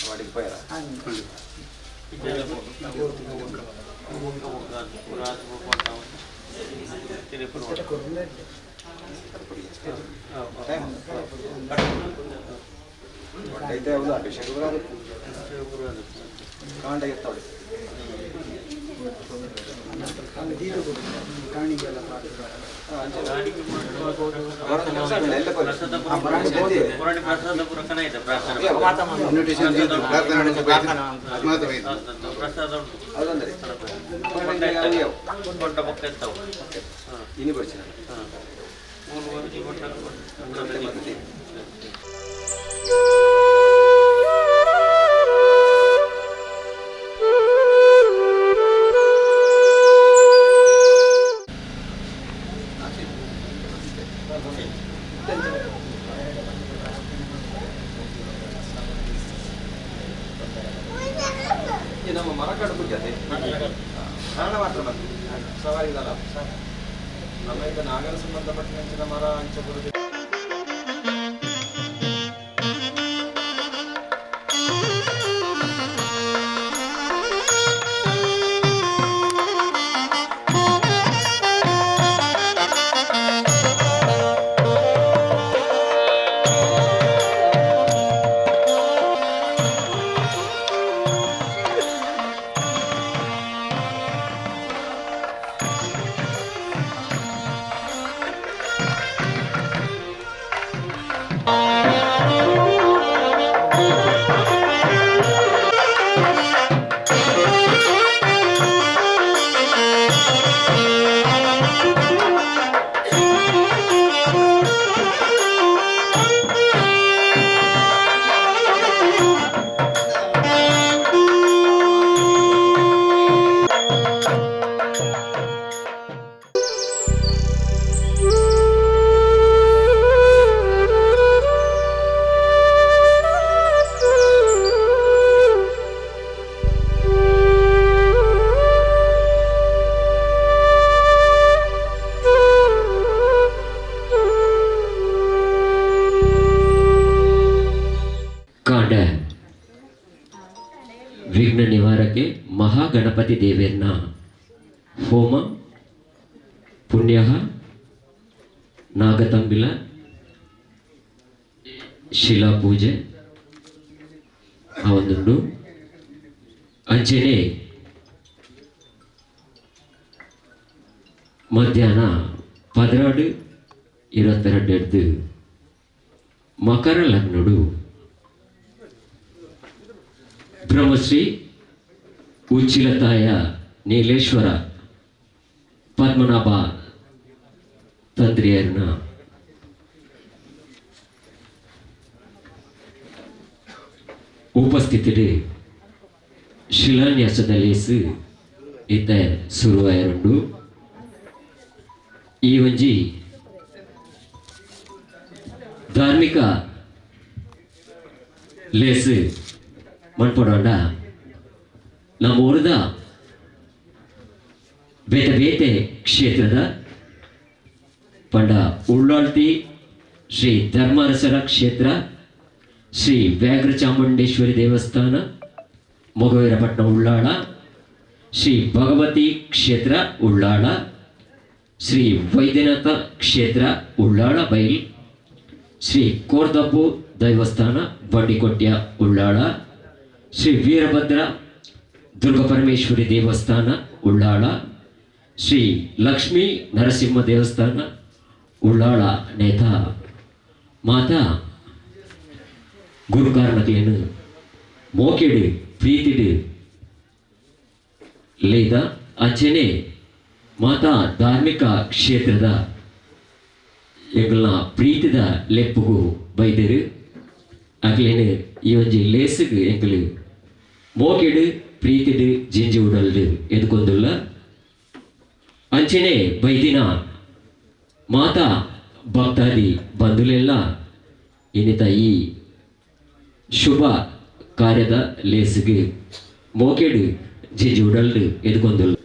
వాడికి పోయారా అయితే అవుದು అభిషేక్ రాదు ಕಾಂಡ ಎತ್ತವಳು ಇನಿ ಬರ್ತೀನಿ ನಮ್ಮ ಮರಕಾಡು ಪೂಜೆ ಕಾರಣ ಮಾತ್ರ ಬಂದು ಸವಾರಿದಲ್ಲ ನಮ್ಮ ಈಗ ನಾಗರ ಸಂಬಂಧಪಟ್ಟ ಹೆಂಚಿನ ಮರ ಹಂಚಬರುದು ವಿಘ್ನ ನಿವಾರಕ್ಕೆ ಮಹಾಗಣಪತಿ ದೇವರನ್ನ ಹೋಮ ಪುಣ್ಯ ನಾಗತಂಬಿಲ ಶಿಲಾ ಪೂಜೆ ಅವೊಂದುಂಡು ಅಂಚೆನೆ ಮಧ್ಯಾಹ್ನ 12:22 ಮಕರ ಲಗ್ನಡು ಬ್ರಹ್ಮಶ್ರೀ ಉಚ್ಚಿಲತಾಯ ನೀಲೇಶ್ವರ ಪದ್ಮನಾಭ ತಂತ್ರಿಯರನ್ನ ಉಪಸ್ಥಿತಿಯಲ್ಲಿ ಶಿಲಾನ್ಯಾಸದಲ್ಲಿ ಇತ್ತ ಶುರುವಾಯರುಂಡು ಈ ಒಂಜಿ ಧಾರ್ಮಿಕ ಲೇಸ್ ಮನ್ಪಡೋಂಡ ನಮ್ಮ ಊರದ ಬೇತೆ ಬೇತೆ ಕ್ಷೇತ್ರದ ಪಂಡ ಉಳ್ಳಾಳ್ತಿ ಶ್ರೀ ಧರ್ಮರಸರ ಕ್ಷೇತ್ರ ಶ್ರೀ ವ್ಯಾಘ್ರ ಚಾಮುಂಡೇಶ್ವರಿ ದೇವಸ್ಥಾನ ಮೊಗವೀರಪಟ್ಟಣ ಉಳ್ಳಾಳ ಶ್ರೀ ಭಗವತಿ ಕ್ಷೇತ್ರ ಉಳ್ಳಾಳ ಶ್ರೀ ವೈದ್ಯನಾಥ ಕ್ಷೇತ್ರ ಉಳ್ಳಾಳ ಬೈಲ್ ಶ್ರೀ ಕೋರ್ದಪ್ಪು ದೇವಸ್ಥಾನ ಬಂಡಿಕೊಟ್ಯ ಉಳ್ಳಾಳ ಶ್ರೀ ವೀರಭದ್ರ ದುರ್ಗಪರಮೇಶ್ವರಿ ದೇವಸ್ಥಾನ ಉಳ್ಳಾಳ ಶ್ರೀ ಲಕ್ಷ್ಮೀ ನರಸಿಂಹ ದೇವಸ್ಥಾನ ಉಳ್ಳಾಳ ನೇತ ಮಾತಾ ಗುರುಕಾರಣಕ್ಲೇನು ಮೋಕೆಡು ಪ್ರೀತಿಡು ಲೇದ ಅಂಚೆನೆ ಮಾತಾ ಧಾರ್ಮಿಕ ಕ್ಷೇತ್ರದ ಎಂಗಳನ್ನ ಪ್ರೀತಿದ ಲೆಪ್ಪುಗು ಬೈದರು ಆಗ್ಲೇನು ಈ ಒಂಜಿ ಲೇಸಿಗೆ ಎಂಗಳು ಮೋಕೆಡು ಪ್ರೀತಿಡು ಜಿಂಜಿ ಉಡಲ್ದು ಎದ್ಕೊಂದುಲ್ಲ ಅಂಚೆನೆ ಬೈದಿನ ಮಾತಾ ಭಕ್ತಾದಿ ಬಂಧುಲೆಲ್ಲ ಇನ್ನಿತ ಈ ಶುಭ ಕಾರ್ಯದ ಲೇಸಿಗೆ ಮೋಕೆಡು ಜಿಂಜಿ ಉಡಲ್ದು ಎದ್ಕೊಂದುಲ್ಲ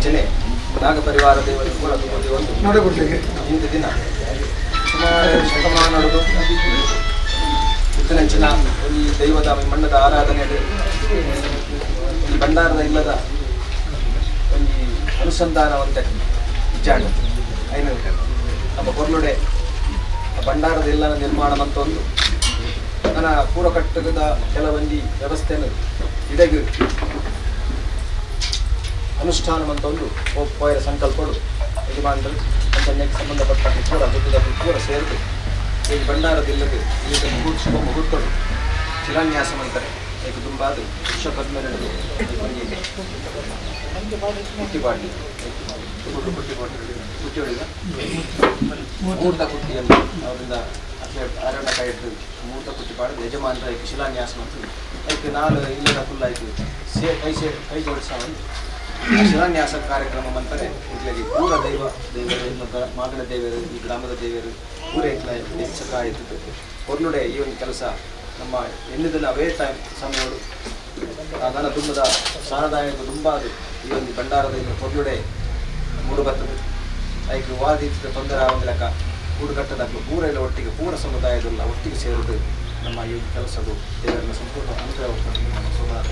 ಅಂಚನೆ ನಾಗ ಪರಿವಾರ ದೇವರು ಕೂಡ ಒಂದು ನೋಡಿಬಿಡ್ಲಿಕ್ಕೆ ಇಂದು ದಿನ ಸುಮಾರು ಶತಮಾನ ನಡೆದು ಉತ್ತನೆಂಚಿನ ಈ ದೈವದ ಮಣ್ಣದ ಆರಾಧನೆಯಲ್ಲಿ ಈ ಭಂಡಾರದ ಇಲ್ಲದ ಒಂದು ಅನುಸಂಧಾನವಂತೆ ಜಾಣ ಐನ ನಮ್ಮ ಕೊರ್ಲುಡೆ ಭಂಡಾರದ ಇಲ್ಲನ ನಿರ್ಮಾಣ ಮಂತೊಂದು ನನ್ನ ಪೂರಕಟ್ಟದ ಕೆಲವೊಂದು ವ್ಯವಸ್ಥೆಯನ್ನು ಇಡಗು ಅನುಷ್ಠಾನ ಮಂತೊಂದು ಪೋಯರ ಸಂಕಲ್ಪಗಳು ಯಜಮಾನರು ಅಂತನ್ಯಕ್ಕೆ ಸಂಬಂಧಪಟ್ಟ ಪೂರ ಜೊತೆದ ಪೂರ ಸೇರಿದು ಈ ಭಂಡಾರದಿಲ್ಲದೆ ಈಗ ಶುಭ ಮುಹೂರ್ತಗಳು ಶಿಲಾನ್ಯಾಸ ಅಂತಾರೆ ಈಗ ತುಂಬಾದ ವಿಶ್ವಕರ್ಮ ನಡೆದು ಕುಟ್ಟಿಪಾಟಿ ಕುಟ್ಟಿ ಹೊಡಿದ ಮುಹೂರ್ತ ಕುಟ್ಟಿಯನ್ನು ಅವರಿಂದ ಅರಣ್ಯ ಕೈ ಇಟ್ಟು ಮುಹೂರ್ತ ಕುಟ್ಟಿ ಪಾಡಿದ ಯಜಮಾನರ ಈಗ ಶಿಲಾನ್ಯಾಸ ಮಾಡ್ತೀವಿ ಅದಕ್ಕೆ ನಾಲ್ ಇಲ್ಲದ ಫುಲ್ ಆಯಿತು ಕೈ ಜೋಡಿಸ ಶಿಲಾನ್ಯಾಸ ಕಾರ್ಯಕ್ರಮ ಅಂತಾರೆ ಇಟ್ಲಾಗಿ ಪೂರ ದೇವರ ಮಾಗನ ದೇವರು ಈ ಗ್ರಾಮದ ದೇವರು ಪೂರ ಇಟ್ಲ ಹೆಚ್ಚಕ ಆಯಿತು ಹೊರ್ನುಡೆ ಈ ಒಂದು ಕೆಲಸ ನಮ್ಮ ಎನ್ನಿದಿನ ಅವೇ ಟೈಮ್ ಸಮಯಗಳು ನನ್ನ ತುಂಬದ ಸಾರದಾಯಕ ತುಂಬಾದು ಈ ಒಂದು ಭಂಡಾರದ ಇನ್ನು ಹೊರ್ನುಡೆ ಮೂಡು ಬರ್ತದೆ ಅದಕ್ಕೆ ವಾದಿಸಿದ ತೊಂದರೆ ಒಂದು ಲೆಕ್ಕ ಕೂಡುಗಟ್ಟದಾಗಲು ಪೂರ ಎಲ್ಲ ಒಟ್ಟಿಗೆ ಪೂರ ಸಮುದಾಯದಲ್ಲ ಒಟ್ಟಿಗೆ ಸೇರುವುದು ನಮ್ಮ ಈ ಕೆಲಸವು ದೇವರನ್ನ ಸಂಪೂರ್ಣ ಅನುಗ್ರಹ ನಮ್ಮ ಸೋಮನಾಥ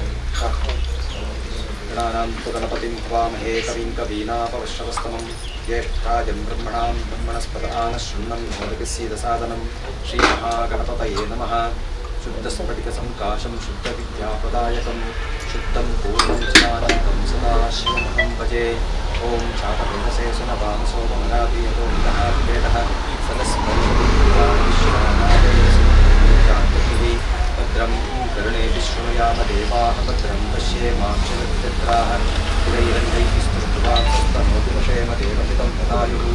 ಗಣಾನಾಂತು ಗಣಪತಿಂ ಭವಾಮಹೇ ಕವಿಂ ಕವೀನಾಪವಶ್ರವಸ್ತಮಂ ಜ್ಯೇಷ್ಠರಾಜಂ ಬ್ರಹ್ಮಣಸ್ಪದ ಆನಶೃಣ್ಣಂ ಮೋದಕಸ್ಯೇದಸಾದನಂ ಶ್ರೀ ಮಹಾಗಣಪತಯೇ ನಮಃ ಶುದ್ಧಸ್ಫಟಿಕ ಸಂಕಾಶಂ ಶುದ್ಧ ವಿದ್ಯಾಪ್ರದಾಯಕಂ ಶುದ್ಧಂ ಪೂರ್ಣಂ ಚಿದಾನಂದಂ ಸದಾ ಶಿವಮಹಂ ಭಜೆ ಓಂ ಚಾತವೇದಸೇ ಸುನವಾಮಸೋ ಮನಾದಿಯತೋ ವಿದಃ ಸರಸ್ವತೀ ಭದ್ರಂ ಕರುಣೇ ವಿಶ್ವಯಾಮ ದೇವಾಃ ಭದ್ರಂ ಪಶ್ಯೇಮಾಕ್ಷರಚಿತ್ರಾಃ ಸ್ಥಿರೈರಂಗೈಃ ಸ್ತುಷ್ಟ್ವಾಸ್ತನೋತಿಮಶೇಮ ದೇವಹಿತಂ ತದಾಯುಃ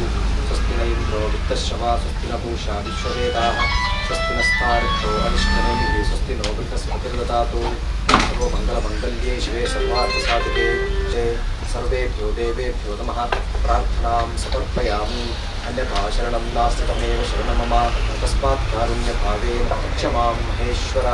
ಸ್ವಸ್ತಿ ನ ಇಂದ್ರೋ ವೃತ್ತಶ್ರವಾ ಸ್ವಸ್ತಿ ನ ಪೂಷಾ ವಿಶ್ವವೇದಾಃ ಸ್ವಸ್ತಿ ನಸ್ತಾರಕ್ಷೋ ಅನಿಷ್ಟನೇಮಿಃ ಸ್ವಸ್ತಿ ನೋ ಬೃಹಸ್ಪತಿರ್ದದಾತು ಸರ್ವೋ ಮಂಗಲಮಂಗಲ್ಯೇ ಶಿವೆ ಸರ್ವಾರ್ಥಸಾಧಿಕೆ ಜಯ ಸರ್ವೇಭ್ಯೋ ದೇವೇಭ್ಯೋ ನಮಃ ಪ್ರಾರ್ಥನಾಂ ಸಮರ್ಪಯಾಮಿ ಅನ್ಯಥಾ ಶರಣಂ ನಾಸ್ತಿ ತಮೇವ ಶರಣಂ ಮಮ ತಸ್ಮಾತ್ ಕಾರುಣ್ಯಭಾವೇನ ಕ್ಷಮಾಂ ಮಹೇಶ್ವರ.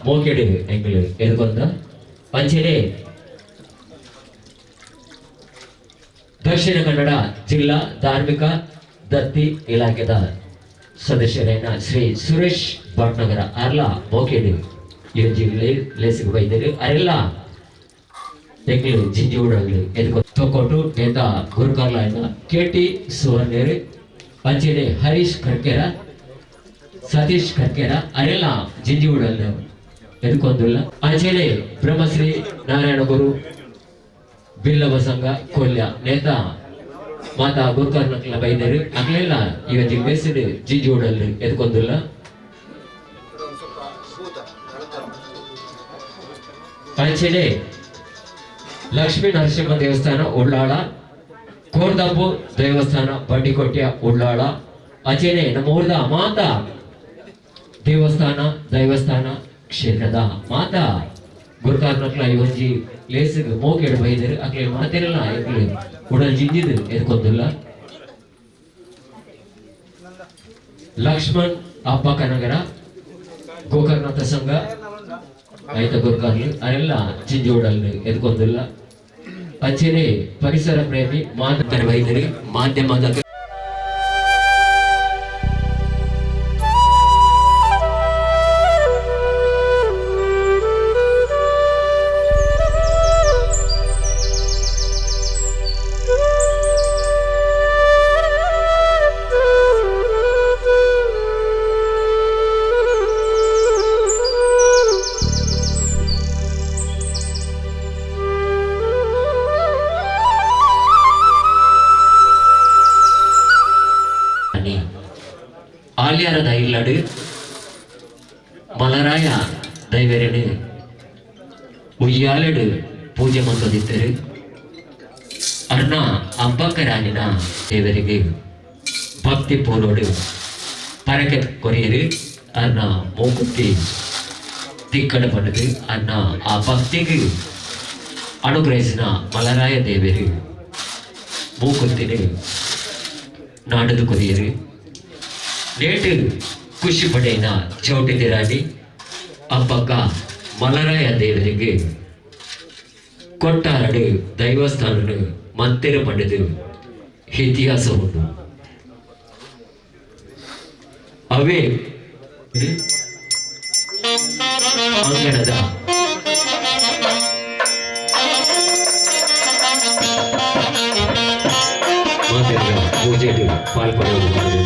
ಮೋಕೆಡು ಎಂಗ್ಲು ಎದುಕೊಂಡ ಅಂಚೆನೆ ದಕ್ಷಿಣ ಕನ್ನಡ ಜಿಲ್ಲಾ ಧಾರ್ಮಿಕ ದತ್ತಿ ಇಲಾಖೆದ ಸದಸ್ಯರಾದ ಶ್ರೀ ಸುರೇಶ್ ಭಟ್ನಗರ ಅರ್ಲ ಮೋಕೆಡು ಇವತ್ತು ಲೇಸಿಗೆ ಬೈದರು ಅರೆಲ್ಲ ಎಂಗ್ಲು ಜಿಂಜಿ ಉಡಂಗ್ಲು ಎದುಕೊ ತಕೊಟ್ಟು ನೇತ ಗುರುಕಾರ್ಲ ಕೆಟಿ ಸುವರ್ಣರು ಅಂಚೆನೆ ಹರೀಶ್ ಕರ್ಕೆರ ಸತೀಶ್ ಕರ್ಕೆರ ಅರೆಲ್ಲ ಜಿಂಜಿ ಉಡಲ್ಲ ಎದುಕೊಂದಿಲ್ಲ ಅಂಚೆನೆ ಬ್ರಹ್ಮಶ್ರೀ ನಾರಾಯಣ ಗುರು ಬಿಲ್ಲವ ಸಂಘ ಕೊಲ್ಯ ನೇತ ಮಾತಾ ಗುರುಕಾರ್ನಕ್ಲ ಬೈದರು ಅಗ್ಲೆಲ್ಲ ಇವತ್ತಿಗೆ ಬೇಸಿಡು ಜಿಂಜಿ ಉಡಲ್ಲ ಎದುಕೊಂದಿಲ್ಲ ಅಂಚೆನೆ ಲಕ್ಷ್ಮೀ ನರಸಿಂಹ ದೇವಸ್ಥಾನ ಉಳ್ಳಾಳ ಕೋರ್ದಬ್ಬು ದೇವಸ್ಥಾನ ಬಂಡಿಕೊಟ್ಟಿಯ ಉಳ್ಳಾಳ ಅಂಚೆನೆ ನಮ್ಮ ಊರ್ದ ಮಾತಾ ದೈವಸ್ಥಾನ ಕ್ಷೇತ್ರದ ಮಾತಾ ಗುರುಕಾರ್ನಕ್ಲ ಇವೊಂಜಿ ಲೇಸಿಗೆ ಮೋಕೆಡು ಬೈದರು ಅಕ್ಲೆ ಮಾತೇನೆಲ್ಲ ಎಕ್ಲೆ ಉಡಲ್ ಜಿಂಜಿದು ಎದ್ಕೊಂದಿಲ್ಲ ಲಕ್ಷ್ಮಣ್ ಅಪ್ಪಕನಗರ ಗೋಕರ್ಣನಾಥ ಸಂಘ ಐತ ಗುರುಕಾರ್ಲು ಅರೆಲ್ಲ ಜಿಂಜಿ ಉಡಲ್ಲು ಎದ್ಕೊಂದಿಲ್ಲ ಅಂಚೆನೆ ಪರಿಸರ ಪ್ರೇಮಿ ಮಾತಾಡ ವೈದ್ಯರು ಮಾಧ್ಯಮದ ಆಲ್ಯಾರದ ಇಲ್ಲಡು ಮಲರಾಯ ದೈವರನು ಉಯ್ಯಾಲಡು ಪೂಜೆ ಮಂದದಿದ್ದರು ಅರ್ಣ ಅಂಬಕರಾನಿನ ದೇವರಿಗೆ ಭಕ್ತಿ ಪೂರ್ವಡು ಪರಕೆ ಕೊರಿಯರು ಅರ್ಣ ಮೂಗುತ್ತಿ ತಿಕ್ಕಡ ಪಡೆದು ಅರ್ಣ ಆ ಭಕ್ತಿಗೆ ಅನುಗ್ರಹಿಸಿನ ಮಲರಾಯ ದೇವರು ಮೂಗುತ್ತಿನ ನಾಡದು ಕೊರಿಯರು నేటి ఖుషి పడైన చోటి తిరాని అబ్బక్క మలరాయ దేవರಿಗೆ ಕೊಟ್ಟಾರಡು ದೈವಸ್ಥಾನನು ಮಂತಿರ ಪಡೆದು ಇತಿಹಾಸ ಉಂಟು ಅವೇ ಅಂಗಣದ ಪೂಜೆಗೆ ಪಾಲ್ಗೊಳ್ಳುವುದು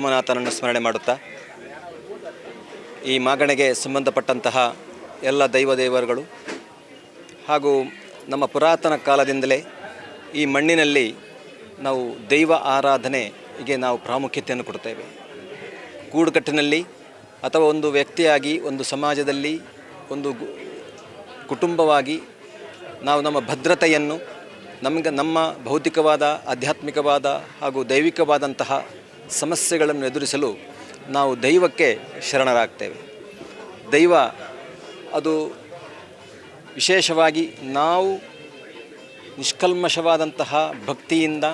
ಸೋಮನಾಥನನ್ನು ಸ್ಮರಣೆ ಮಾಡುತ್ತಾ ಈ ಮಾಗಣೆಗೆ ಸಂಬಂಧಪಟ್ಟಂತಹ ಎಲ್ಲ ದೇವರುಗಳು ಹಾಗೂ ನಮ್ಮ ಪುರಾತನ ಕಾಲದಿಂದಲೇ ಈ ಮಣ್ಣಿನಲ್ಲಿ ನಾವು ದೈವ ಆರಾಧನೆಗೆ ನಾವು ಪ್ರಾಮುಖ್ಯತೆಯನ್ನು ಕೊಡ್ತೇವೆ. ಕೂಡುಕಟ್ಟಿನಲ್ಲಿ ಅಥವಾ ಒಂದು ವ್ಯಕ್ತಿಯಾಗಿ, ಒಂದು ಸಮಾಜದಲ್ಲಿ, ಒಂದು ಕುಟುಂಬವಾಗಿ ನಾವು ನಮ್ಮ ಭದ್ರತೆಯನ್ನು, ನಮ್ಮ ಭೌತಿಕವಾದ, ಆಧ್ಯಾತ್ಮಿಕವಾದ ಹಾಗೂ ದೈವಿಕವಾದಂತಹ ಸಮಸ್ಯೆಗಳನ್ನು ಎದುರಿಸಲು ನಾವು ದೈವಕ್ಕೆ ಶರಣರಾಗ್ತೇವೆ. ದೈವ ಅದು ವಿಶೇಷವಾಗಿ ನಾವು ನಿಷ್ಕಲ್ಮಶವಾದಂತಹ ಭಕ್ತಿಯಿಂದ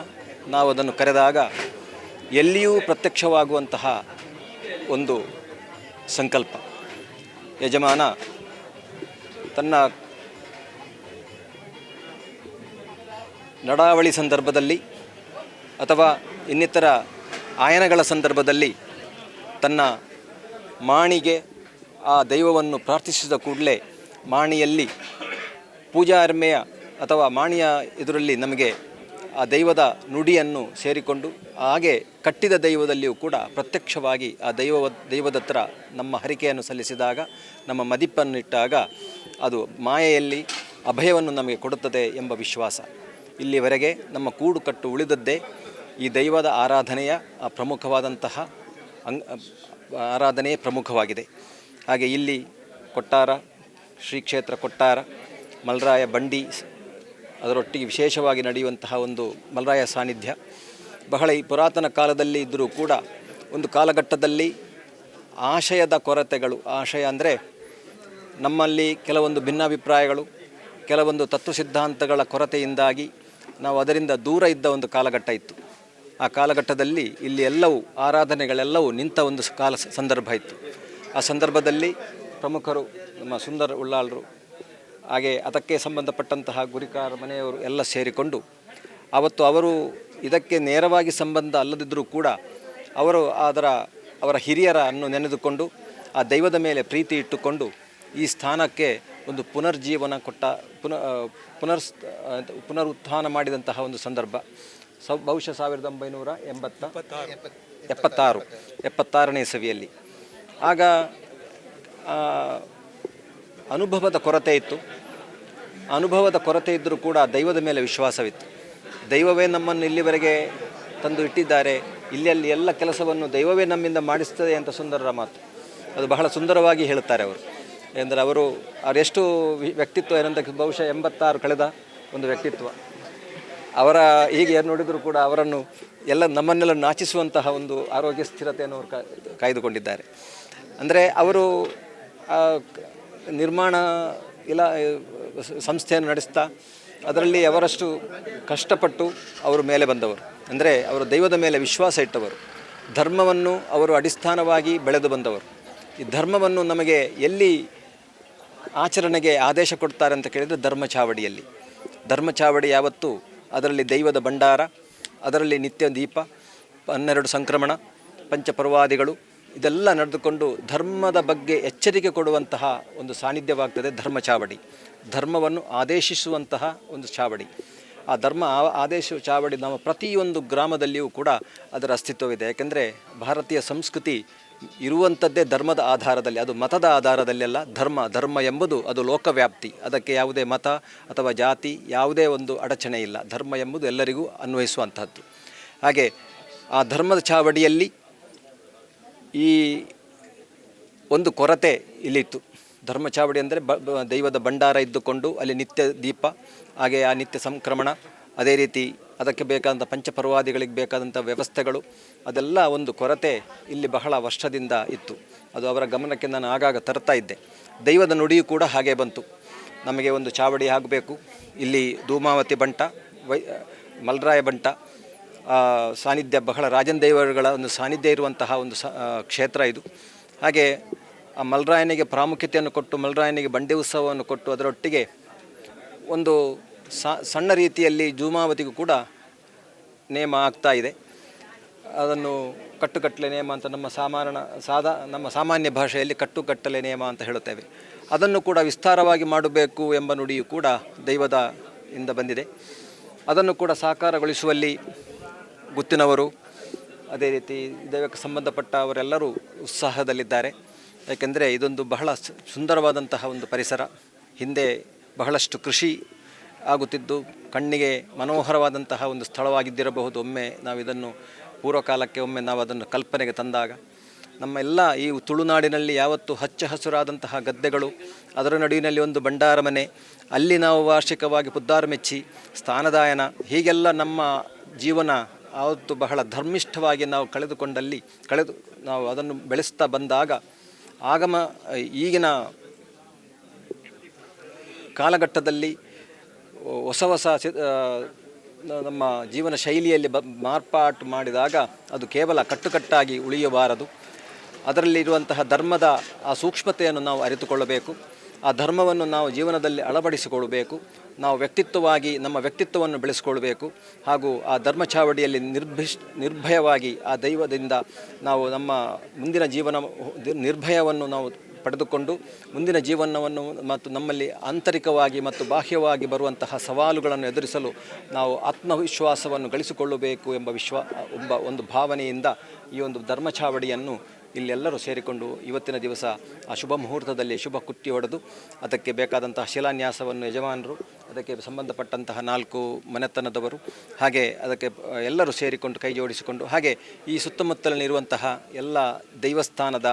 ನಾವು ಅದನ್ನು ಕರೆದಾಗ ಎಲ್ಲಿಯೂ ಪ್ರತ್ಯಕ್ಷವಾಗುವಂತಹ ಒಂದು ಸಂಕಲ್ಪ. ಯಜಮಾನ ತನ್ನ ನಡಾವಳಿ ಸಂದರ್ಭದಲ್ಲಿ ಅಥವಾ ಇನ್ನಿತರ ಆಯನಗಳ ಸಂದರ್ಭದಲ್ಲಿ ತನ್ನ ಮಾಣಿಗೆ ಆ ದೈವವನ್ನು ಪ್ರಾರ್ಥಿಸಿದ ಕೂಡಲೇ ಮಾಣಿಯಲ್ಲಿ ಪೂಜಾರ್ಮೆಯ ಅಥವಾ ಮಾಣಿಯ ಇದರಲ್ಲಿ ನಮಗೆ ಆ ದೈವದ ನುಡಿಯನ್ನು ಸೇರಿಕೊಂಡು, ಹಾಗೆ ಕಟ್ಟಿದ ದೈವದಲ್ಲಿಯೂ ಕೂಡ ಪ್ರತ್ಯಕ್ಷವಾಗಿ ಆ ದೈವದ ಹತ್ರ ನಮ್ಮ ಹರಿಕೆಯನ್ನು ಸಲ್ಲಿಸಿದಾಗ, ನಮ್ಮ ಮದಿಪ್ಪನ್ನು ಇಟ್ಟಾಗ ಅದು ಮಾಯೆಯಲ್ಲಿ ಅಭಯವನ್ನು ನಮಗೆ ಕೊಡುತ್ತದೆ ಎಂಬ ವಿಶ್ವಾಸ. ಇಲ್ಲಿವರೆಗೆ ನಮ್ಮ ಕೂಡುಕಟ್ಟು ಉಳಿದದ್ದೇ ಈ ದೈವದ ಆರಾಧನೆಯ ಪ್ರಮುಖವಾದಂತಹ ಆರಾಧನೆಯೇ ಪ್ರಮುಖವಾಗಿದೆ. ಹಾಗೆ ಇಲ್ಲಿ ಕೊಟ್ಟಾರ, ಶ್ರೀ ಕ್ಷೇತ್ರ ಕೊಟ್ಟಾರ, ಮಲ್ರಾಯ ಬಂಡಿ, ಅದರೊಟ್ಟಿಗೆ ವಿಶೇಷವಾಗಿ ನಡೆಯುವಂತಹ ಒಂದು ಮಲ್ರಾಯ ಸಾನ್ನಿಧ್ಯ ಬಹಳ ಈ ಪುರಾತನ ಕಾಲದಲ್ಲಿ ಇದ್ದರೂ ಕೂಡ ಒಂದು ಕಾಲಘಟ್ಟದಲ್ಲಿ ಆಶಯದ ಕೊರತೆಗಳು, ಆಶಯ ಅಂದರೆ ನಮ್ಮಲ್ಲಿ ಕೆಲವೊಂದು ಭಿನ್ನಾಭಿಪ್ರಾಯಗಳು, ಕೆಲವೊಂದು ತತ್ವ ಸಿದ್ಧಾಂತಗಳ ಕೊರತೆಯಿಂದಾಗಿ ನಾವು ಅದರಿಂದ ದೂರ ಇದ್ದ ಒಂದು ಕಾಲಘಟ್ಟ ಇತ್ತು. ಆ ಕಾಲಘಟ್ಟದಲ್ಲಿ ಇಲ್ಲಿ ಎಲ್ಲವೂ ಆರಾಧನೆಗಳೆಲ್ಲವೂ ನಿಂತ ಒಂದು ಸಂದರ್ಭ ಇತ್ತು. ಆ ಸಂದರ್ಭದಲ್ಲಿ ಪ್ರಮುಖರು ನಮ್ಮ ಸುಂದರ ಉಳ್ಳಾಳರು, ಹಾಗೆ ಅದಕ್ಕೆ ಸಂಬಂಧಪಟ್ಟಂತಹ ಗುರಿಕಾರ ಮನೆಯವರು ಎಲ್ಲ ಸೇರಿಕೊಂಡು ಆವತ್ತು ಅವರು ಇದಕ್ಕೆ ನೇರವಾಗಿ ಸಂಬಂಧ ಅಲ್ಲದಿದ್ದರೂ ಕೂಡ ಅವರ ಹಿರಿಯರನ್ನು ನೆನೆದುಕೊಂಡು ಆ ದೈವದ ಮೇಲೆ ಪ್ರೀತಿ ಇಟ್ಟುಕೊಂಡು ಈ ಸ್ಥಾನಕ್ಕೆ ಒಂದು ಪುನರ್ಜೀವನ ಕೊಟ್ಟ ಪುನರುತ್ಥಾನ ಮಾಡಿದಂತಹ ಒಂದು ಸಂದರ್ಭ. ಬಹುಶಃ 1976ನೇ ಇಸವಿಯಲ್ಲಿ. ಆಗ ಅನುಭವದ ಕೊರತೆ ಇತ್ತು. ಅನುಭವದ ಕೊರತೆ ಇದ್ದರೂ ಕೂಡ ದೈವದ ಮೇಲೆ ವಿಶ್ವಾಸವಿತ್ತು. ದೈವವೇ ನಮ್ಮನ್ನು ಇಲ್ಲಿವರೆಗೆ ತಂದು ಇಟ್ಟಿದ್ದಾರೆ, ಇಲ್ಲಿ ಎಲ್ಲ ಕೆಲಸವನ್ನು ದೈವವೇ ನಮ್ಮಿಂದ ಮಾಡಿಸ್ತದೆ ಅಂತ ಸುಂದರರ ಮಾತು. ಅದು ಬಹಳ ಸುಂದರವಾಗಿ ಹೇಳುತ್ತಾರೆ ಅವರು. ಅಂದರೆ ಅವರೆಷ್ಟು ವ್ಯಕ್ತಿತ್ವ ಏನಂತ, ಬಹುಶಃ 86 ಕಳೆದ ಒಂದು ವ್ಯಕ್ತಿತ್ವ. ಅವರ ಹೀಗೆ ನೋಡಿದರೂ ಕೂಡ ಅವರನ್ನು ನಮ್ಮನ್ನೆಲ್ಲ ನಾಚಿಸುವಂತಹ ಒಂದು ಆರೋಗ್ಯ ಸ್ಥಿರತೆಯನ್ನು ಅವರು ಕಾಯ್ದುಕೊಂಡಿದ್ದಾರೆ. ಅಂದರೆ ಅವರು ನಿರ್ಮಾಣ ಸಂಸ್ಥೆಯನ್ನು ನಡೆಸ್ತಾ ಅದರಲ್ಲಿ ಅವರಷ್ಟು ಕಷ್ಟಪಟ್ಟು ಅವರು ಮೇಲೆ ಬಂದವರು. ಅಂದರೆ ಅವರು ದೈವದ ಮೇಲೆ ವಿಶ್ವಾಸ ಇಟ್ಟವರು, ಧರ್ಮವನ್ನು ಅವರು ಅಡಿಸ್ಥಾನವಾಗಿ ಬೆಳೆದು ಬಂದವರು. ಈ ಧರ್ಮವನ್ನು ನಮಗೆ ಎಲ್ಲಿ ಆಚರಣೆಗೆ ಆದೇಶ ಕೊಡ್ತಾರೆ ಅಂತ ಕೇಳಿದರೆ ಧರ್ಮಚಾವಡಿಯಲ್ಲಿ. ಧರ್ಮಚಾವಡಿ ಯಾವತ್ತೂ ಅದರಲ್ಲಿ ದೈವದ ಭಂಡಾರ, ಅದರಲ್ಲಿ ನಿತ್ಯ ದೀಪ, 12 ಸಂಕ್ರಮಣ, ಪಂಚಪರ್ವಾದಿಗಳು ಇದೆಲ್ಲ ನಡೆದುಕೊಂಡು ಧರ್ಮದ ಬಗ್ಗೆ ಎಚ್ಚರಿಕೆ ಕೊಡುವಂತಹ ಒಂದು ಸಾನ್ನಿಧ್ಯವಾಗ್ತದೆ ಧರ್ಮಚಾವಡಿ. ಧರ್ಮವನ್ನು ಆದೇಶಿಸುವಂತಹ ಒಂದು ಚಾವಡಿ. ಆ ಧರ್ಮ ಆದೇಶ ಚಾವಡಿ ನಮ್ಮ ಪ್ರತಿಯೊಂದು ಗ್ರಾಮದಲ್ಲಿಯೂ ಕೂಡ ಅದರ ಅಸ್ತಿತ್ವವಿದೆ. ಯಾಕೆಂದರೆ ಭಾರತೀಯ ಸಂಸ್ಕೃತಿ ಇರುವಂಥದ್ದೇ ಧರ್ಮದ ಆಧಾರದಲ್ಲಿ, ಅದು ಮತದ ಆಧಾರದಲ್ಲೆಲ್ಲ. ಧರ್ಮ ಎಂಬುದು ಅದು ಲೋಕವ್ಯಾಪ್ತಿ, ಅದಕ್ಕೆ ಯಾವುದೇ ಮತ ಅಥವಾ ಜಾತಿ ಯಾವುದೇ ಒಂದು ಅಡಚಣೆ ಇಲ್ಲ. ಧರ್ಮ ಎಂಬುದು ಎಲ್ಲರಿಗೂ ಅನ್ವಯಿಸುವಂತಹದ್ದು. ಹಾಗೆ ಆ ಧರ್ಮದ ಚಾವಡಿಯಲ್ಲಿ ಈ ಒಂದು ಕೊರತೆ ಇಲ್ಲಿತ್ತು. ಧರ್ಮಚಾವಡಿ ಅಂದರೆ ದೈವದ ಭಂಡಾರ ಇದ್ದುಕೊಂಡು ಅಲ್ಲಿ ನಿತ್ಯ ದೀಪ, ಹಾಗೆ ಆ ನಿತ್ಯ ಸಂಕ್ರಮಣ, ಅದೇ ರೀತಿ ಅದಕ್ಕೆ ಬೇಕಾದಂಥ ಪಂಚಪರ್ವಾದಿಗಳಿಗೆ ಬೇಕಾದಂಥ ವ್ಯವಸ್ಥೆಗಳು, ಅದೆಲ್ಲ ಒಂದು ಕೊರತೆ ಇಲ್ಲಿ ಬಹಳ ವರ್ಷದಿಂದ ಇತ್ತು. ಅದು ಅವರ ಗಮನಕ್ಕೆ ನಾನು ಆಗಾಗ ತರ್ತಾ ಇದ್ದೆ. ದೈವದ ನುಡಿಯೂ ಕೂಡ ಹಾಗೆ ಬಂತು. ನಮಗೆ ಒಂದು ಚಾವಡಿ ಆಗಬೇಕು, ಇಲ್ಲಿ ಧೂಮಾವತಿ ಬಂಟ, ಮಲ್ರಾಯ ಬಂಟ ಸಾನ್ನಿಧ್ಯ, ಬಹಳ ರಾಜನ್ ದೇವರುಗಳ ಒಂದು ಸಾನ್ನಿಧ್ಯ ಇರುವಂತಹ ಒಂದು ಕ್ಷೇತ್ರ ಇದು. ಹಾಗೆ ಆ ಮಲ್ರಾಯನಿಗೆ ಪ್ರಾಮುಖ್ಯತೆಯನ್ನು ಕೊಟ್ಟು, ಮಲ್ರಾಯನಿಗೆ ಬಂಡೆ ಉತ್ಸವವನ್ನು ಕೊಟ್ಟು, ಅದರೊಟ್ಟಿಗೆ ಒಂದು ಸಣ್ಣ ರೀತಿಯಲ್ಲಿ ಧೂಮಾವತಿಗೂ ಕೂಡ ನೇಮ ಆಗ್ತಾ ಇದೆ. ಅದನ್ನು ಕಟ್ಟುಕಟ್ಟಲೆ ನೇಮ ಅಂತ ನಮ್ಮ ಸಾಮಾನ್ಯ ಭಾಷೆಯಲ್ಲಿ ಕಟ್ಟುಕಟ್ಟಲೆ ನೇಮ ಅಂತ ಹೇಳುತ್ತೇವೆ. ಅದನ್ನು ಕೂಡ ವಿಸ್ತಾರವಾಗಿ ಮಾಡಬೇಕು ಎಂಬ ನುಡಿಯು ಕೂಡ ದೈವದ ಇಂದ ಬಂದಿದೆ. ಅದನ್ನು ಕೂಡ ಸಾಕಾರಗೊಳಿಸುವಲ್ಲಿ ಗುತ್ತಿನವರು, ಅದೇ ರೀತಿ ದೈವಕ್ಕೆ ಸಂಬಂಧಪಟ್ಟವರೆಲ್ಲರೂ ಉತ್ಸಾಹದಲ್ಲಿದ್ದಾರೆ. ಯಾಕೆಂದರೆ ಇದೊಂದು ಬಹಳ ಸುಂದರವಾದಂತಹ ಒಂದು ಪರಿಸರ. ಹಿಂದೆ ಬಹಳಷ್ಟು ಕೃಷಿ ಆಗುತ್ತಿದ್ದು ಕಣ್ಣಿಗೆ ಮನೋಹರವಾದಂತಹ ಒಂದು ಸ್ಥಳವಾಗಿದ್ದಿರಬಹುದು. ಒಮ್ಮೆ ನಾವು ಇದನ್ನು ಪೂರ್ವಕಾಲಕ್ಕೆ ಒಮ್ಮೆ ನಾವು ಅದನ್ನು ಕಲ್ಪನೆಗೆ ತಂದಾಗ ನಮ್ಮ ಎಲ್ಲ ಈ ತುಳುನಾಡಿನಲ್ಲಿ ಯಾವತ್ತು ಹಚ್ಚ ಹಸುರಾದಂತಹ ಗದ್ದೆಗಳು, ಅದರ ನಡುವಿನಲ್ಲಿ ಒಂದು ಭಂಡಾರ ಮನೆ, ಅಲ್ಲಿ ನಾವು ವಾರ್ಷಿಕವಾಗಿ ಪುದ್ದಾರ ಮೆಚ್ಚಿ ಸ್ಥಾನದಾಯನ, ಹೀಗೆಲ್ಲ ನಮ್ಮ ಜೀವನ ಆವತ್ತು ಬಹಳ ಧರ್ಮಿಷ್ಠವಾಗಿ ನಾವು ನಾವು ಅದನ್ನು ಬೆಳೆಸ್ತಾ ಬಂದಾಗ ಈಗಿನ ಕಾಲಘಟ್ಟದಲ್ಲಿ ಹೊಸ ನಮ್ಮ ಜೀವನ ಶೈಲಿಯಲ್ಲಿ ಮಾರ್ಪಾಟು ಮಾಡಿದಾಗ ಅದು ಕೇವಲ ಕಟ್ಟುಕಟ್ಟಾಗಿ ಉಳಿಯಬಾರದು. ಅದರಲ್ಲಿರುವಂತಹ ಧರ್ಮದ ಆ ಸೂಕ್ಷ್ಮತೆಯನ್ನು ನಾವು ಅರಿತುಕೊಳ್ಳಬೇಕು. ಆ ಧರ್ಮವನ್ನು ನಾವು ಜೀವನದಲ್ಲಿ ಅಳವಡಿಸಿಕೊಳ್ಳಬೇಕು. ನಾವು ನಮ್ಮ ವ್ಯಕ್ತಿತ್ವವನ್ನು ಬೆಳೆಸಿಕೊಳ್ಬೇಕು. ಹಾಗೂ ಆ ಧರ್ಮಚಾವಡಿಯಲ್ಲಿ ನಿರ್ಭಯವಾಗಿ ಆ ದೈವದಿಂದ ನಾವು ನಮ್ಮ ಮುಂದಿನ ನಿರ್ಭಯವನ್ನು ನಾವು ಪಡೆದುಕೊಂಡು ಮುಂದಿನ ಜೀವನವನ್ನು ಮತ್ತು ನಮ್ಮಲ್ಲಿ ಆಂತರಿಕವಾಗಿ ಮತ್ತು ಬಾಹ್ಯವಾಗಿ ಬರುವಂತಹ ಸವಾಲುಗಳನ್ನು ಎದುರಿಸಲು ನಾವು ಆತ್ಮವಿಶ್ವಾಸವನ್ನು ಗಳಿಸಿಕೊಳ್ಳಬೇಕು ಎಂಬ ಒಂದು ಭಾವನೆಯಿಂದ ಈ ಒಂದು ಧರ್ಮಚಾವಡಿಯನ್ನು ಇಲ್ಲೆಲ್ಲರೂ ಸೇರಿಕೊಂಡು ಇವತ್ತಿನ ದಿವಸ ಆ ಶುಭ ಮುಹೂರ್ತದಲ್ಲಿ ಶುಭ ಕುಟ್ಟಿ ಹೊಡೆದು ಅದಕ್ಕೆ ಬೇಕಾದಂತಹ ಶಿಲಾನ್ಯಾಸವನ್ನು ಯಜಮಾನರು, ಅದಕ್ಕೆ ಸಂಬಂಧಪಟ್ಟಂತಹ 4 ಮನೆತನದವರು, ಹಾಗೆ ಅದಕ್ಕೆ ಎಲ್ಲರೂ ಸೇರಿಕೊಂಡು ಕೈ ಜೋಡಿಸಿಕೊಂಡು, ಹಾಗೆ ಈ ಸುತ್ತಮುತ್ತಲಿರುವಂತಹ ಎಲ್ಲ ದೇವಸ್ಥಾನದ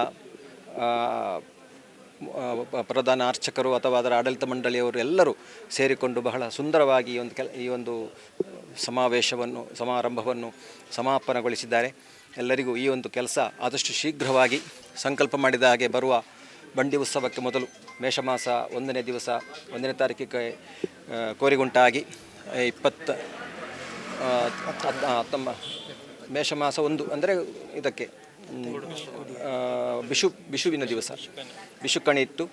ಪ್ರಧಾನ ಅರ್ಚಕರು ಅಥವಾ ಅದರ ಆಡಳಿತ ಮಂಡಳಿಯವರು ಎಲ್ಲರೂ ಸೇರಿಕೊಂಡು ಬಹಳ ಸುಂದರವಾಗಿ ಈ ಒಂದು ಸಮಾರಂಭವನ್ನು ಸಮಾಪನಗೊಳಿಸಿದ್ದಾರೆ. ಎಲ್ಲರಿಗೂ ಈ ಒಂದು ಕೆಲಸ ಆದಷ್ಟು ಶೀಘ್ರವಾಗಿ ಸಂಕಲ್ಪ ಮಾಡಿದ ಹಾಗೆ ಬರುವ ಬಂಡಿ ಉತ್ಸವಕ್ಕೆ ಮೊದಲು ಮೇಷಮಾಸ 1ನೇ ದಿವಸ 1ನೇ ತಾರೀಕಿಗೆ ಕೋರಿಗುಂಟಾಗಿ 19 ಮೇಷಮಾಸ 1 ಅಂದರೆ ಇದಕ್ಕೆ ಬಿಷುವಿನ ದಿವಸ ಬಿಷುಕಣಿ ಇಟ್ಟು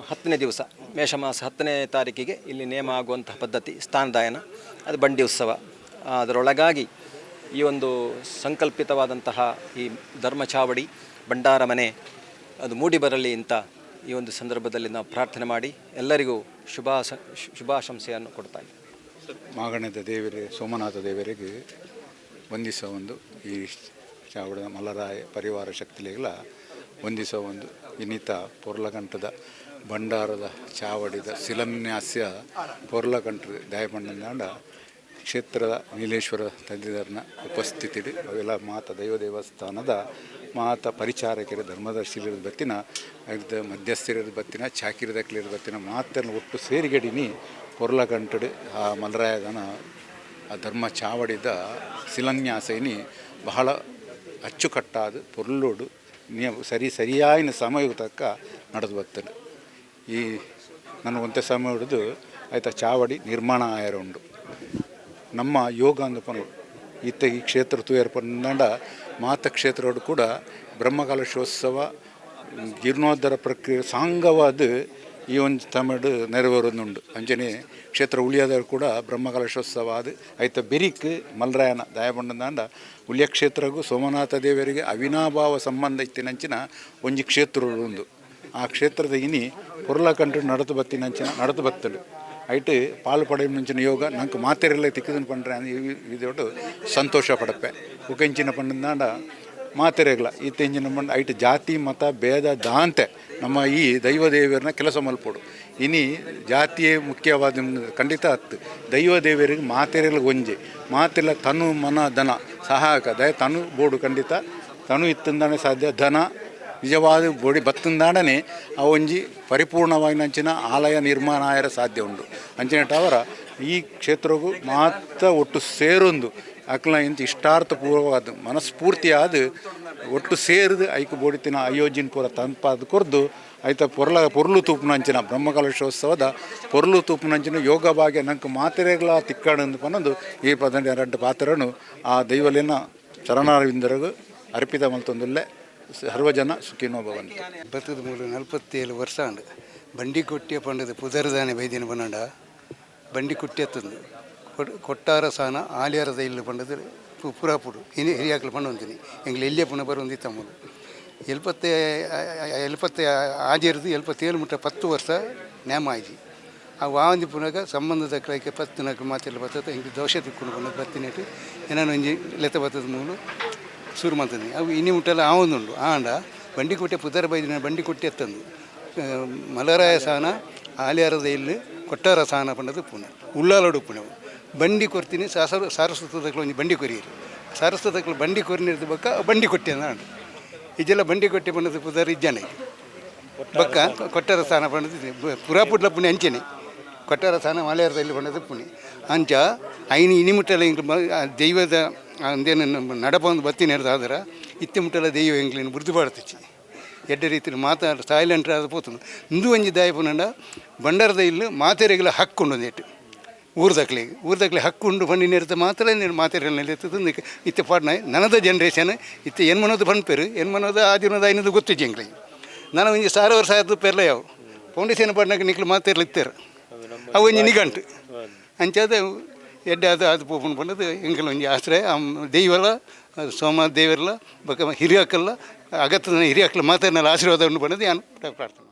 10ನೇ ದಿವಸ ಮೇಷಮಾಸ 10ನೇ ತಾರೀಕಿಗೆ ಇಲ್ಲಿ ನೇಮ ಆಗುವಂತಹ ಪದ್ಧತಿ ಸ್ಥಾನದಾಯನ, ಅದು ಬಂಡಿ ಉತ್ಸವ. ಅದರೊಳಗಾಗಿ ಈ ಒಂದು ಸಂಕಲ್ಪಿತವಾದಂತಹ ಈ ಧರ್ಮಚಾವಡಿ ಭಂಡಾರ ಮನೆ ಅದು ಮೂಡಿ ಬರಲಿ ಅಂತ ಈ ಒಂದು ಸಂದರ್ಭದಲ್ಲಿ ನಾವು ಪ್ರಾರ್ಥನೆ ಮಾಡಿ ಎಲ್ಲರಿಗೂ ಶುಭಾಶಂಸೆಯನ್ನು ಕೊಡ್ತಾ ಇದ್ದೀವಿ. ಮಾಗಣದ ದೇವರೇ, ಸೋಮನಾಥ ದೇವರಿಗೆ ವಂದಿಸುವ ಒಂದು ಈ ಚಾವಡ ಮಲ್ಲರಾಯ ಪರಿವಾರ ಶಕ್ತಿಲೆಲ್ಲ ವಂದಿಸುವ ಒಂದು ಇನ್ನಿತ ಪೊರ್ಲಕಂಠದ ಭಂಡಾರದ ಚಾವಡಿದ ಶಿಲಾನ್ಯಾಸ ಪೊರ್ಲಕಂಠದ ದಯಪಂಡ ಕ್ಷೇತ್ರದ ನೀಲೇಶ್ವರ ತಂದಿದಾರನ ಉಪಸ್ಥಿತಿ ಅವೆಲ್ಲ ದೈವ ದೇವಸ್ಥಾನದ ಪರಿಚಾರಕರ ಧರ್ಮದರ್ಶಿಲಿರೋದು ಬತ್ತಿನ ಅದ ಮಧ್ಯಸ್ಥರಿರೋದು ಬತ್ತಿನ ಚಾಕಿರದಕ್ಲಿರೋದು ಬತ್ತಿನ ಮಾತನ್ನು ಒಟ್ಟು ಸೇರಿಗಡಿನಿ ಪೊರ್ಲಕಂಠಡು ಆ ಮಲ್ಲರಾಯದನ ಆ ಧರ್ಮ ಚಾವಡಿದ ಶಿಲಾನ್ಯಾಸನಿ ಬಹಳ ಅಚ್ಚುಕಟ್ಟಾದ ಪೊರ್ಲೋಡು ಸರಿಯಾಯಿನ ಸಮಯಕ್ಕೆ ತಕ್ಕ ನಡೆದು ಬರ್ತದೆ. ಈ ನಾನು ಒಂದೇ ಸಮಯ ಹಿಡಿದು ಆಯ್ತಾ ಚಾವಡಿ ನಿರ್ಮಾಣ ಆಯರ ಉಂಡು. ನಮ್ಮ ಯೋಗ ಅಂದಪನು ಈ ಕ್ಷೇತ್ರ ತೂಯರ್ಪಂಡ ಕ್ಷೇತ್ರ ಕೂಡ ಬ್ರಹ್ಮಕಲಶೋತ್ಸವ ಜೀರ್ಣೋದ್ಧಾರ ಪ್ರಕ್ರಿಯೆ ಸಾಂಗವಾದ ಈ ಒಂದು ತಮಿಳು ನೆರವೇರೋದುಂಡು. ಅಂಜನೆ ಕ್ಷೇತ್ರ ಉಳಿಯೋದವರು ಕೂಡ ಬ್ರಹ್ಮಕಲಶೋತ್ಸವ ಅದು ಆಯ್ತ ಬೆರಿಕ್ ಮಲ್ರಾಯನ ದಯಬಂಡದಾಂಡ ಉಳಿಯ ಕ್ಷೇತ್ರಗೂ ಸೋಮನಾಥ ದೇವರಿಗೆ ಅವಿನಾಭಾವ ಸಂಬಂಧ ಇತ್ತಿನಂಚಿನ ಒಂಜಿ ಕ್ಷೇತ್ರ ಉಂಡು. ಆ ಕ್ಷೇತ್ರದ ಇನಿ ಪೊರ್ಲಕಂಠ ನಡೆದು ಬತ್ತಡು ಐಟು ಪಾಲು ಪಡೆಯ ಮುಂಚಿನ ಯೋಗ ನಂಗೆ ಮಾತೆರೆಲ್ಲ ತಿಕ್ಕದನ್ನು ಪಂಡ್ರೆ ಇದೊಟ್ಟು ಸಂತೋಷ ಪಡಪೆ ಉಕೆಂಚಿನ ಪಂಡದಾಂಡ ಮಾತೆರೆಗ್ಲ ಈ ತೆಂಜಿನ ಪಂಡ ಐಟು ಜಾತಿ ಮತ ಭೇದ ದಾಂತೆ ನಮ್ಮ ಈ ದೈವ ದೇವರನ್ನ ಕೆಲಸ ಮಲ್ಪೋಡು. ಇನಿ ಜಾತಿಯೇ ಮುಖ್ಯವಾದ ಖಂಡಿತ ಹತ್ತು ದೈವ ದೇವರಿಗೆ ಮಾತೆರೆಲ್ಲ ಒಂಜೆ ಮಾತೆಲ್ಲ ತನು ಮನ ಧನ ಸಹಾಯಕ ತನು ಬೋಡು ಖಂಡಿತ ತನು ಇತ್ತಂದಾನೆ ಸಾಧ್ಯ ಧನ ನಿಜವಾದ ಬೋಡಿ ಬತ್ತಂದಾಡನೆ ಆ ಒಂಜಿ ಪರಿಪೂರ್ಣವಾಗಿ ನಂಚಿನ ಆಲಯ ನಿರ್ಮಾಣ ಆಯರ ಸಾಧ್ಯ ಉಂಡು. ಅಂಚಿನಟ್ಟವರ ಈ ಕ್ಷೇತ್ರಗೂ ಮಾತ್ರ ಒಟ್ಟು ಸೇರೊಂದು ಅಕ್ಲ ಇಂತ ಇಷ್ಟಾರ್ಥಪೂರ್ವವಾದ ಮನಸ್ಫೂರ್ತಿಯಾದ ಒಟ್ಟು ಸೇರಿದು ಐಕು ಬೋಡಿತಿನ ಅಯೋಜಿನ ಪೂರ ತಂಪಾದ ಕೊರ್ದು ಆಯ್ತ ಪೊರ್ಲು ತೂಪುನಂಚಿನ ಬ್ರಹ್ಮಕಲಶೋತ್ಸವದ ಪೊರ್ಲು ತೂಪುನಂಚಿನ ಯೋಗ ಭಾಗ್ಯ ನಂಗೆ ಮಾತೆರೆಗಳ ತಿಕ್ಕಾಡು ಪನ್ನೊಂದು ಈ 12 ಪಾತ್ರನು ಆ ದೈವಲಿನ ಚರಣಾರವಿಂದರಿಗೂ ಅರ್ಪಿತ ಮಲ್ತೊಂದುಲ್ಲೆ ಸರ್ವಜನ ಸುಖಿನೋ ಭವಂತು. 47 ವರ್ಷ ಉಂಡು ಬಂಡಿ ಕೊಟ್ಟಿಯ ಪಂಡದ ಪುದರ್ದಾನೆ ಬೈದಿನ ಪನ್ನಡ ಬಂಡಿ ಕುಟ್ಟಿಯತ್ತಂದು ಕೊಟ್ಟಾರ ಸಾನ ಆಲಿಯಾರದ ಇಲ್ಲಿ ಪಂಡದ ಪುರಾಪುಡು ಇನಿ ಹಿರಿಯಾಕಲು ಪಂಡು ಅಂತೀನಿ ಎಂಗ್ಲು ಎಲ್ಲಿಯ ಪುನಃ ಬರುವಂದಿ ತಮ್ಮದು 70 ಆಜಿರ್ದು 77 ಮುಟ್ಟ 10 ವರ್ಷ ನೇಮ ಆಯ್ತು ಆ ವಾಂದಿ ಪುನಗ ಸಂಬಂಧದ ಕೈಗೆ ಪತ್ತಿನಕ್ಕೆ ಮಾತೆಲ್ಲ ಬರ್ತದೆ ಹಿಂಗೆ ದೋಷ ತಿಕ್ಕೊಂಡು ಬಂದು ಬತ್ತಿನಿಟ್ಟು ಏನಾನು ಒಂಜಿ ಲೆತ್ತ ಬತ್ತದ ಮೂಲು ಶುರು ಮಾಡ್ತದೆ ಅವು ಇನ್ನಿ ಮುಟ್ಟೆಲ್ಲ ಆವೊಂದುಂಡು ಆಂಡ ಬಂಡಿ ಕೊಟ್ಟೆ ಪುದರ ಬೈದಿನ ಬಂಡಿ ಕೊಟ್ಟೆ ಎತ್ತಂದು ಮಲರಾಯ ಸಾನ ಆಲಿಯಾರದ ಇಲ್ಲಿ ಕೊಟ್ಟಾರ ಸಾನ ಪಂಡದು ಪುಣೆ ಉಳ್ಳಾಲೋಡು ಪುಣೆ ಬಂಡಿ ಕೊರ್ತೀನಿ ಸಾರಸ್ವತದಕ್ಕೆ ಒಂದು ಬಂಡಿ ಕೊರಿಯರು ಸಾರಸ್ವತಕ್ಕೆ ಬಂಡಿ ಕೊರಿನಿರ್ದು ಬಕ್ಕ ಬಂಡಿ ಕೊಟ್ಟೆ ಅಂದ ಇದೆಲ್ಲ ಬಂಡಿ ಕೊಟ್ಟೆ ಪಂಡದು ಪುದರ್ ಇಜ್ಜಾನೆ ಬಕ್ಕ ಕೊಟ್ಟಾರ ಸ್ಥಾನ ಪಂಡದು ಪುರಾಪುಡ್ಲ ಪುಣೆ ಅಂಚೆನೆ ಕೊಟ್ಟಾರ ಸ್ಥಾನ ಮಲಯಾರದಲ್ಲಿ ಪಂಡದು ಪುಣೆ ಅಂಚ ಐನಿ ಇನಿ ಮುಟ್ಟೆಲ್ಲ ಹಿಂಗೆ ದೈವದ ಅಂದೇನು ನಡಪೊಂದು ಬತ್ತಿ ನಡೆದಾದ್ರೆ ಇತ್ತೆ ಮುಟ್ಟೆಲ್ಲ ದೈವ ಎಂಗ್ಲಿನ ಬುರ್ದು ಬಾಡ್ತಿಚ್ಚಿ ಎಡ್ಡ ರೀತಿಯಲ್ಲಿ ಮಾತಾಡ ಸೈಲೆಂಟ್ ಆದ ಪೋತನು ಇಂದು ಒಂಜಿ ದಾಯಪುನಂಡ ಬಂಡಾರದ ಇಲ್ಲು ಮಾತೆರೆಗಳ ಹಕ್ಕೊಂಡು ಒಂದೇಟು ಊರ್ದಕ್ಲೆ ಹಕ್ಕೊಂಡು ಬಂದಿನ ಇರುತ್ತೆ ಮಾತ್ರ ನೀನು ಮಾತೆರೆಗಳಲ್ಲಿ ಎತ್ತದು ಇತ್ತೆ ಪಾಡ್ನ ನನದ ಜನ್ರೇಷನ್ ಇತ್ತೆ ಏನು ಮನೋದು ಬಂದ್ಪೇರು ಏನು ಮನೋದು ಆ ದಿನದ ಐನದು ಗೊತ್ತು ಜಂಗ್ಳಿಗೆ ನಾನು ಒಂಜಿ 1000 ವರ್ಷ ಆಯ್ತು ಪೆರ್ಲ ಯಾವ ಫೌಂಡೇಶನ್ ಪಾಡ್ನಾಗ ನಿಕ್ಲು ಮಾತೆರ್ಲಿ ಇತ್ತೇರು ಅವು ಒಂಜಿ ನಿಗಂಟು ಅಂಚಾದ ಎಡ್ಡೆ ಅದು ಪೋಪನ್ ಬಂದದು ಎಂಕಲ್ ಒಂಜಿ ಆಶ್ರಯ ದೈವಲ್ಲ ಸೋಮ ದೇವರಲ್ಲ ಬಕ ಹಿರಿಯಕ್ಕಲ್ಲ ಅಗತ್ಯ ಹಿರಿಯಕ್ಕಲ್ಲ ಮಾತಾಡಿನ ಆಶೀರ್ವಾದ ಬಂದದ್ದು ನಾನು ಪ್ರಾರ್ಥನೆ